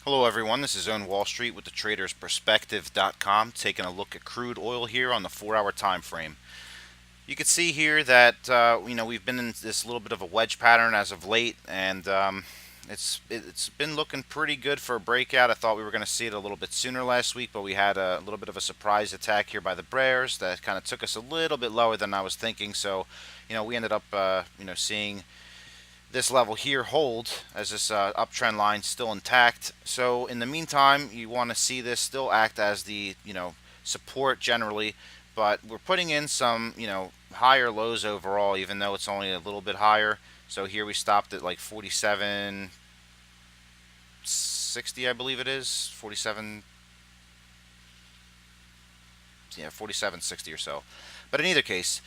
Hello everyone, this is Own Wall Street with the tradersperspective.com, taking a look at crude oil here on the 4-hour time frame. You can see here that we've been in this little bit of a wedge pattern as of late, and it's been looking pretty good for a breakout. I thought we were going to see it a little bit sooner last week, but we had a little bit of a surprise attack here by the bears that kind of took us a little bit lower than I was thinking. So, we ended up seeing this level here hold as this uptrend line still intact. So in the meantime, you want to see this still act as the support generally, but we're putting in some higher lows overall, even though it's only a little bit higher. So here we stopped at like 47.60, I believe it is 47. Yeah, 47.60 or so. But in either case,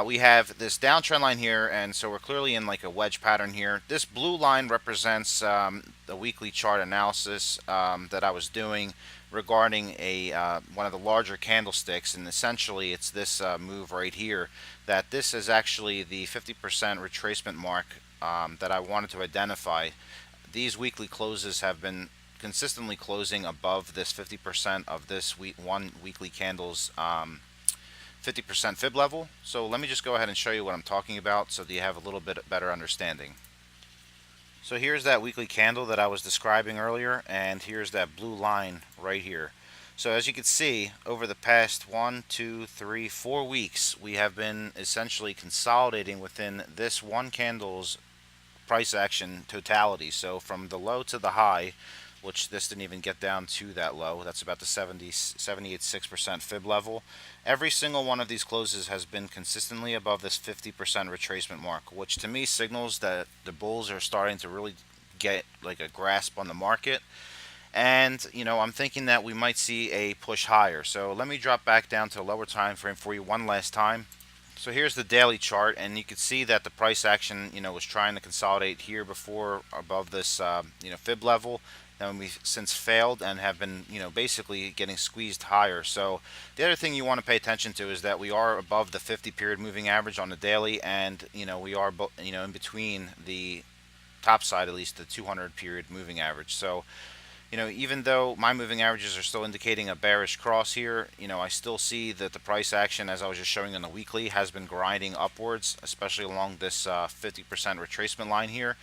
we have this downtrend line here, and so we're clearly in like a wedge pattern here. This blue line represents the weekly chart analysis that I was doing regarding a one of the larger candlesticks, and essentially it's this move right here. That this is actually the 50% retracement mark that I wanted to identify. These weekly closes have been consistently closing above this 50% of this one weekly candle's 50% fib level. So let me just go ahead and show you what I'm talking about so that you have a little bit better understanding. So here's that weekly candle that I was describing earlier, and here's that blue line right here. So as you can see, over the past 1, 2, 3, 4 weeks, we have been essentially consolidating within this one candle's price action totality. So from the low to the high, which this didn't even get down to that low, that's about the 78.6% fib level. Every single one of these closes has been consistently above this 50% retracement mark, which to me signals that the bulls are starting to really get like a grasp on the market. And I'm thinking that we might see a push higher. So let me drop back down to a lower time frame for you one last time. So here's the daily chart, and you can see that the price action, was trying to consolidate here before above this, fib level. Then we've since failed and have been, basically getting squeezed higher. So the other thing you want to pay attention to is that we are above the 50-period moving average on the daily, and we are, in between the top side, at least the 200-period moving average. So even though my moving averages are still indicating a bearish cross here, I still see that the price action, as I was just showing on the weekly, has been grinding upwards, especially along this 50% retracement line here.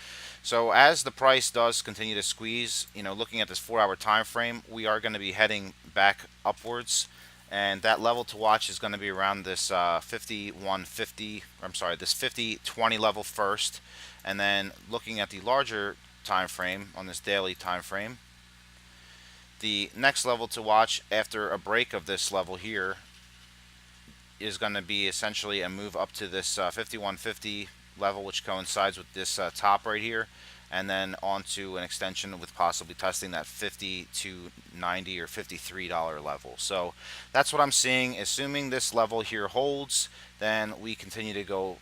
So as the price does continue to squeeze, looking at this 4-hour time frame, we are going to be heading back upwards. And that level to watch is going to be around this 5150, I'm sorry, this 5020 level first. And then looking at the larger time frame on this daily time frame, the next level to watch after a break of this level here is going to be essentially a move up to this 5150 level, which coincides with this top right here, and then onto an extension with possibly testing that 50 to 90 or $53 level. So that's what I'm seeing. Assuming this level here holds, then we continue to go,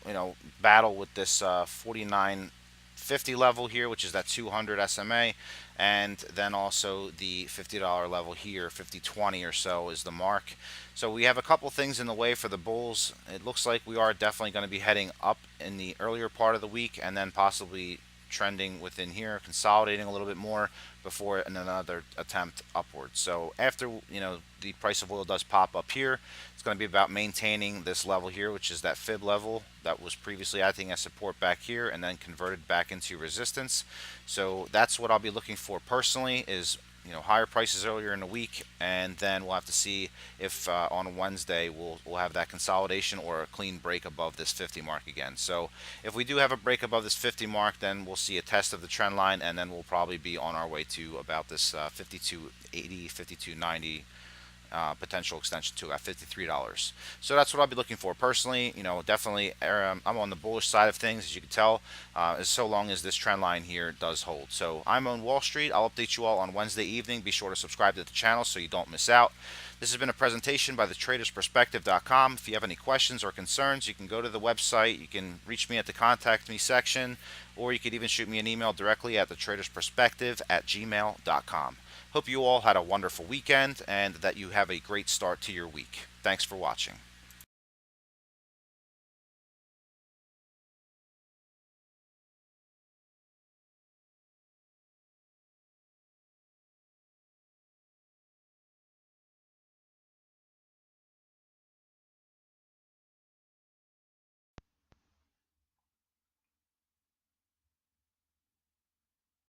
battle with this 49.50 level here, which is that 200 SMA, and then also the $50 level here, 50.20 or so is the mark. So we have a couple things in the way for the bulls. It looks like we are definitely going to be heading up in the earlier part of the week, and then possibly trending within here, consolidating a little bit more before another attempt upwards. So after the price of oil does pop up here, it's going to be about maintaining this level here, which is that fib level that was previously acting as support back here and then converted back into resistance. So that's what I'll be looking for personally, is higher prices earlier in the week, and then we'll have to see if on Wednesday we'll have that consolidation or a clean break above this 50 mark again. So if we do have a break above this 50 mark, then we'll see a test of the trend line, and then we'll probably be on our way to about this 52.80, 52.90 potential extension to at $53. So that's what I'll be looking for personally. Definitely I'm on the bullish side of things, as you can tell, as so long as this trend line here does hold. So I'm on Wall Street. I'll update you all on Wednesday evening. Be sure to subscribe to the channel so you don't miss out. This has been a presentation by the tradersperspective.com. If you have any questions or concerns, you can go to the website. You can reach me at the contact me section, or you could even shoot me an email directly at thetradersperspective@gmail.com. Hope you all had a wonderful weekend and that you have a great start to your week. Thanks for watching.